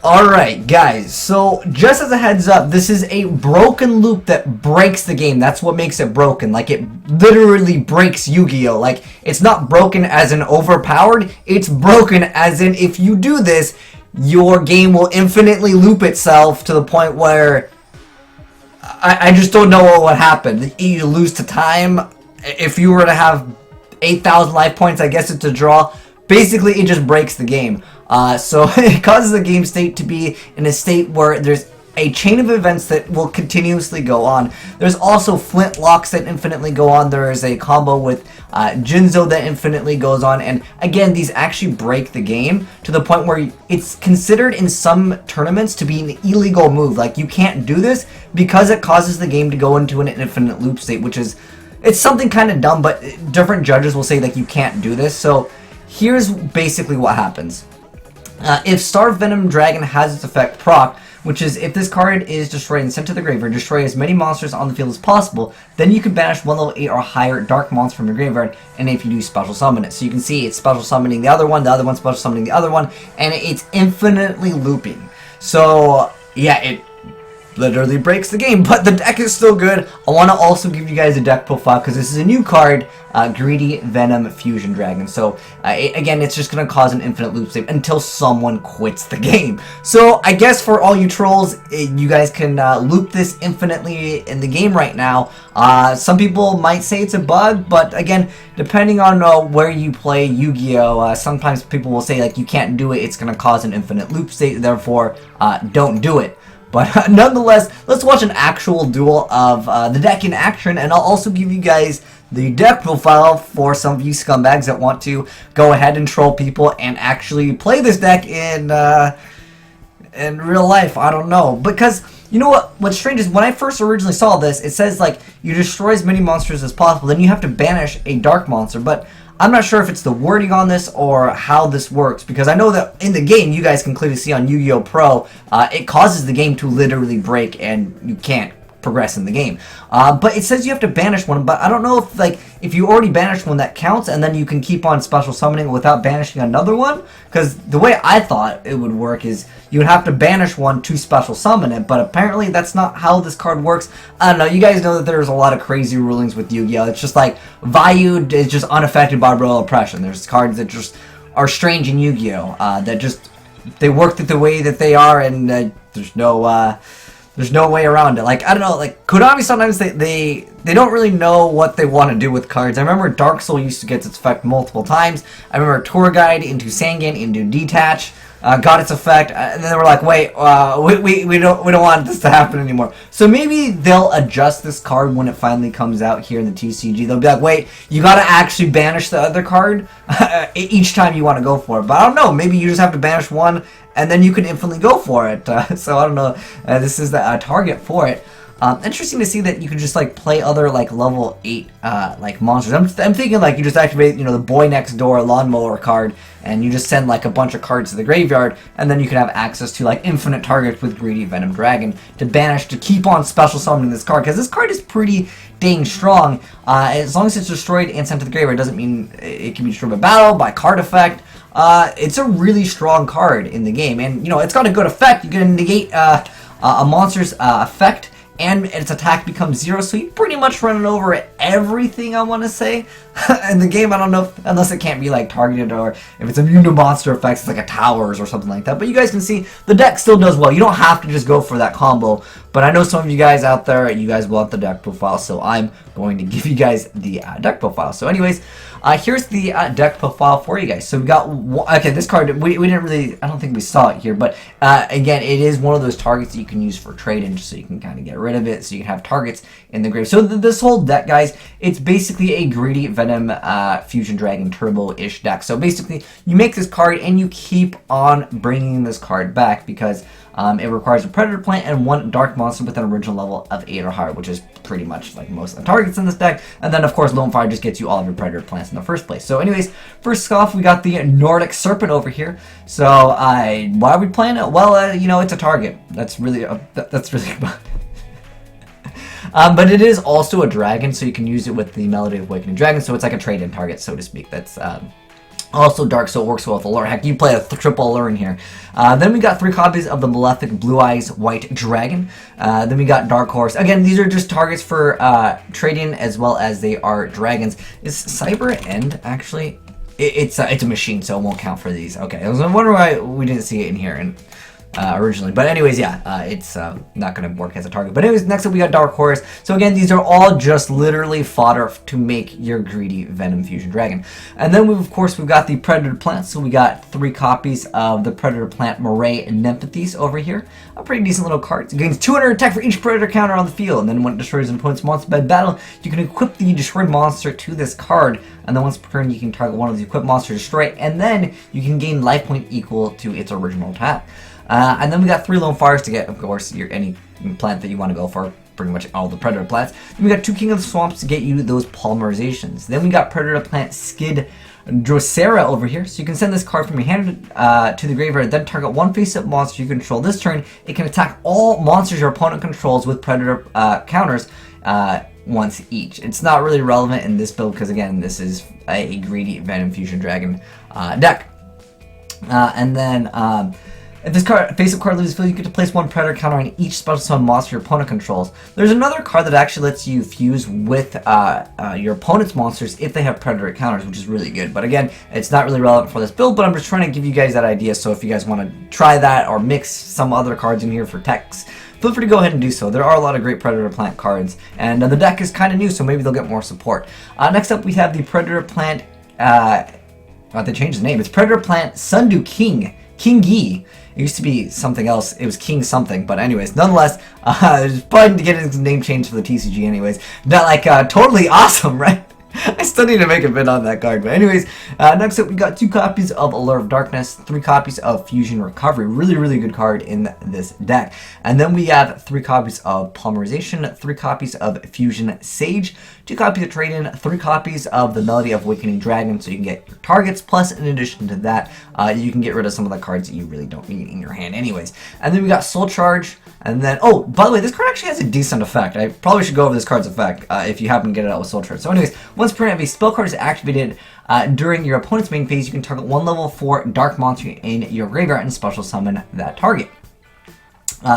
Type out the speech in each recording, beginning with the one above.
Alright guys, so just as a heads up, this is a broken loop that breaks the game. That's what makes it broken. Like, it literally breaks Yu-Gi-Oh! Like, it's not broken as in overpowered, it's broken as in if you do this, your game will infinitely loop itself to the point where I just don't know what would happen. You lose to time. If you were to have 8,000 life points, I guess it's a draw. Basically, it just breaks the game. So it causes the game state to be in a state where there's a chain of events that will continuously go on. There's also flintlocks that infinitely go on. There is a combo with Jinzo that infinitely goes on. And again, these actually break the game to the point where it's considered in some tournaments to be an illegal move. Like, you can't do this because it causes the game to go into an infinite loop state, which is, it's something kind of dumb, but different judges will say like you can't do this. So here's basically what happens. If Star Venom Dragon has its effect proc, which is if this card is destroyed and sent to the graveyard, destroy as many monsters on the field as possible, then you can banish one level 8 or higher dark monster from your graveyard, and if you do, special summon it. So you can see it's special summoning the other one special summoning the other one, and it's infinitely looping. So yeah, it literally breaks the game, but the deck is still good. I want to also give you guys a deck profile because this is a new card, Greedy Venom Fusion Dragon. So again, it's just going to cause an infinite loop state until someone quits the game. So I guess for all you trolls, you guys can loop this infinitely in the game right now. Some people might say it's a bug, but again, depending on where you play Yu-Gi-Oh, sometimes people will say like you can't do it, it's going to cause an infinite loop state, therefore don't do it. But nonetheless, let's watch an actual duel of the deck in action, and I'll also give you guys the deck profile for some of you scumbags that want to go ahead and troll people and actually play this deck in real life. I don't know, because you know what's strange is when I first originally saw this, it says like you destroy as many monsters as possible, then you have to banish a dark monster, but I'm not sure if it's the wording on this or how this works, because I know that in the game, you guys can clearly see on Yu-Gi-Oh! Pro, it causes the game to literally break and you can't progress in the game. But it says you have to banish one, but I don't know if like if you already banished one that counts and then you can keep on special summoning without banishing another one, because the way I thought it would work is you would have to banish one to special summon it, but apparently that's not how this card works. I don't know, you guys know that there's a lot of crazy rulings with Yu-Gi-Oh! It's just like Vayu is just unaffected by royal oppression. There's cards that just are strange in Yu-Gi-Oh! That just, they work the way that they are, and there's no way around it. Like, I don't know, like, Konami sometimes they don't really know what they want to do with cards. I remember Dark Soul used to get its effect multiple times. I remember Tour Guide into Sangan into Detach got its effect, and then they were like, wait, we don't want this to happen anymore. So maybe they'll adjust this card when it finally comes out here in the TCG. They'll be like, wait, you gotta actually banish the other card each time you want to go for it. But I don't know, maybe you just have to banish one and then you can infinitely go for it. So I don't know, this is the target for it. Interesting to see that you can just like play other like level 8 like monsters. I'm thinking like you just activate, you know, the Boy Next Door lawnmower card, and you just send like a bunch of cards to the graveyard, and then you can have access to like infinite targets with Greedy Venom Dragon to banish, to keep on special summoning this card, because this card is pretty dang strong. As long as it's destroyed and sent to the graveyard, doesn't mean it can be destroyed by battle, by card effect. It's a really strong card in the game, and you know it's got a good effect. You can negate a monster's effect, and its attack becomes 0, so you pretty much run it over everything, I want to say. In the game, I don't know, unless it can't be like targeted, or if it's immune to monster effects, it's like a towers or something like that. But you guys can see, the deck still does well. You don't have to just go for that combo, but I know some of you guys out there, you guys want the deck profile, so I'm going to give you guys the deck profile. So anyways, here's the deck profile for you guys. So we got, okay, this card, we didn't really, I don't think we saw it here, but again, it is one of those targets that you can use for trading, just so you can kind of get rid of it, so you can have targets in the grave. So this whole deck, guys, it's basically a Greedy Venom Fusion Dragon Turbo-ish deck. So basically, you make this card and you keep on bringing this card back, because it requires a Predator Plant and one Dark Monster with an original level of 8 or higher, which is pretty much like most of the targets in this deck. And then, of course, Lone Fire just gets you all of your Predator Plants in the first place. So anyways, first off, we got the Nordic Serpent over here. So why are we playing it? Well, you know, it's a target. That's really but it is also a dragon, so you can use it with the Melody of Awakening Dragon, so it's like a trade-in target, so to speak. That's Also dark, so it works well with Allure. Heck, you play a triple Allure in here. Then we got 3 copies of the Malefic Blue-Eyes-White-Dragon. Then we got Dark Horse. Again, these are just targets for trading as well as they are dragons. Is Cyber End actually? It's a machine, so it won't count for these. Okay, I was wondering why we didn't see it in here originally. But anyways, yeah, it's not going to work as a target. But anyways, next up we got Dark Horse. So again, these are all just literally fodder to make your greedy Venom Fusion Dragon. And then of course we've got the Predator Plant. So we got 3 copies of the Predator Plant Moray Nymphethes over here. A pretty decent little card. It gains 200 attack for each Predator counter on the field. And then when it destroys an opponent's monster by battle, you can equip the destroyed monster to this card. And then once per turn, you can target one of the equipped monsters to destroy it. And then you can gain life point equal to its original attack. And then we got 3 Lone Fires to get, of course, any plant that you want to go for. Pretty much all the Predator plants. Then we got 2 King of the Swamps to get you those polymerizations. Then we got Predator Plant Skid Drosera over here. So you can send this card from your hand to the graveyard, then target 1 face-up monster you control this turn. It can attack all monsters your opponent controls with Predator counters once each. It's not really relevant in this build because, again, this is a greedy Venom Fusion Dragon deck. And then if this face-up card loses field, you get to place 1 Predator counter on each special summon monster your opponent controls. There's another card that actually lets you fuse with your opponent's monsters if they have Predator counters, which is really good. But again, it's not really relevant for this build, but I'm just trying to give you guys that idea. So if you guys want to try that or mix some other cards in here for techs, feel free to go ahead and do so. There are a lot of great Predator Plant cards, and the deck is kind of new, so maybe they'll get more support. Next up, we have the Predator Plant. They changed the name. It's Predator Plant Sundew Kingi. It used to be something else. It was King something, but anyways, nonetheless, it's probably to get his name changed for the TCG anyways. Not like totally awesome, right? I still need to make a bid on that card. But anyways, next up we got 2 copies of Allure of Darkness, 3 copies of Fusion Recovery. Really, really good card in this deck. And then we have 3 copies of Polymerization, 3 copies of Fusion Sage, 2 copies of Trade-In, 3 copies of the Melody of Awakening Dragon, so you can get your targets. Plus, in addition to that, you can get rid of some of the cards that you really don't need in your hand anyways. And then we got Soul Charge. And then, oh, by the way, this card actually has a decent effect. I probably should go over this card's effect if you happen to get it out with Soul Charge. So anyways, once per turn, if a spell card is activated during your opponent's main phase, you can target 1 level 4 dark monster in your graveyard and special summon that target.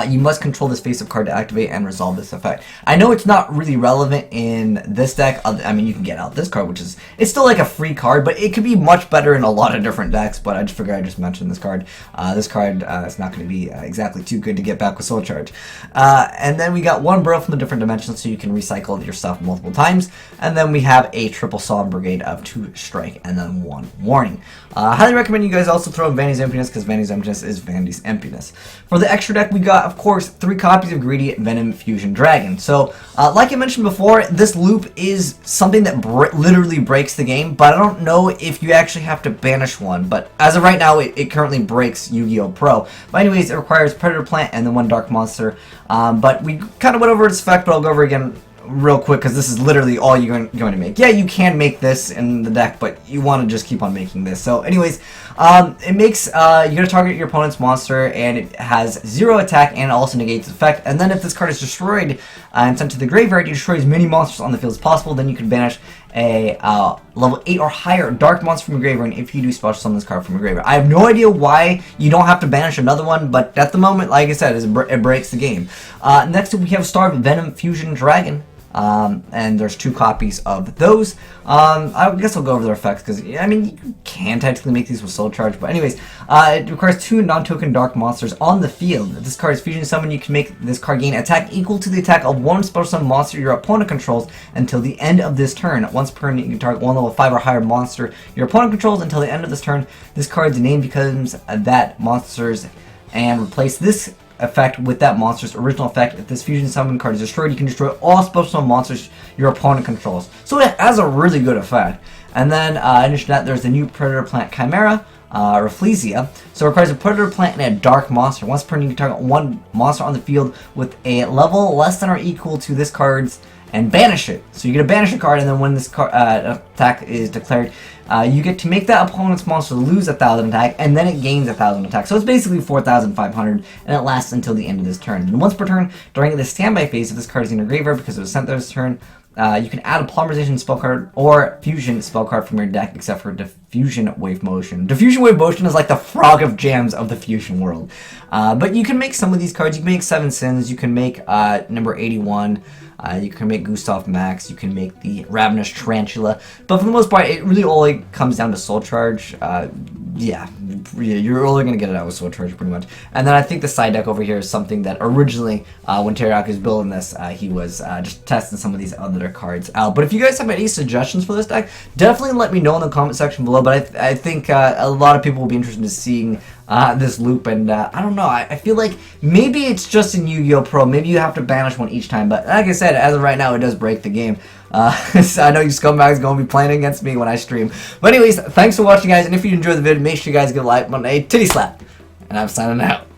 You must control this face-up card to activate and resolve this effect. I know it's not really relevant in this deck. I mean, you can get out this card, which is, it's still like a free card, but it could be much better in a lot of different decks, but I just figured I just mentioned this card. This card is not going to be exactly too good to get back with Soul Charge. And then we got 1 Burrow from the different dimensions, so you can recycle your stuff multiple times. And then we have a triple Solemn Brigade of 2 strike and then 1 warning. Highly recommend you guys also throw in Vandy's Emptiness, because Vandy's Emptiness is Vandy's Emptiness. For the extra deck, we got, of course, 3 copies of Greedy Venom Fusion Dragon. So, like I mentioned before, this loop is something that literally breaks the game, but I don't know if you actually have to banish one. But as of right now, it currently breaks Yu-Gi-Oh! Pro. But anyways, it requires Predator Plant and then 1 Dark Monster. But we kind of went over its effect, but I'll go over it again real quick, because this is literally all you're going to make. Yeah, you can make this in the deck, but you want to just keep on making this. So anyways, it makes, you're going to target your opponent's monster, and it has 0 attack, and also negates its effect. And then if this card is destroyed and sent to the graveyard, you destroy as many monsters on the field as possible. Then you can banish a level 8 or higher dark monster from your graveyard, and if you do, special summon this card from your graveyard. I have no idea why you don't have to banish another one, but at the moment, like I said, it breaks the game. Next up, we have Star Venom Fusion Dragon. And there's 2 copies of those. I guess I'll go over their effects, because, I mean, you can technically make these with Soul Charge, but anyways, it requires 2 non-token dark monsters on the field. If this card is Fusion Summon, you can make this card gain attack equal to the attack of 1 special summon monster your opponent controls until the end of this turn. Once per turn, you can target 1 level 5 or higher monster your opponent controls until the end of this turn. This card's name becomes that monster's, and replace this effect with that monster's original effect. If this Fusion Summon card is destroyed, you can destroy all special summon monsters your opponent controls. So it has a really good effect. And then, in addition to that, there's the new Predator Plant Chimera, Rafflesia. So it requires a Predator Plant and a Dark Monster. Once per turn, you can target 1 monster on the field with a level less than or equal to this card's, and banish it. So you get to banish a card, and then when this attack is declared, you get to make that opponent's monster lose 1,000 attack, and then it gains 1,000 attack. So it's basically 4,500, and it lasts until the end of this turn. And once per turn, during the standby phase, if this card is in your graveyard because it was sent this turn, You can add a polymerization spell card or fusion spell card from your deck, except for diffusion wave motion. Diffusion wave motion is like the frog of jams of the fusion world. But you can make some of these cards. You can make Seven Sins. You can make number 81. You can make Gustav Max, you can make the Ravenous Tarantula, but for the most part, it really only comes down to Soul Charge. Yeah, you're only going to get it out with Soul Charge, pretty much. And then I think the side deck over here is something that originally, when Teriyaki was building this, he was just testing some of these other cards out. But if you guys have any suggestions for this deck, definitely let me know in the comment section below. But I think a lot of people will be interested in seeing this loop, and I don't know, I feel like maybe it's just in Yu-Gi-Oh! Pro, maybe you have to banish one each time, but like I said, as of right now, it does break the game. So I know you scumbags going to be playing against me when I stream. But anyways, thanks for watching, guys, and if you enjoyed the video, make sure you guys give a like button a titty slap, and I'm signing out.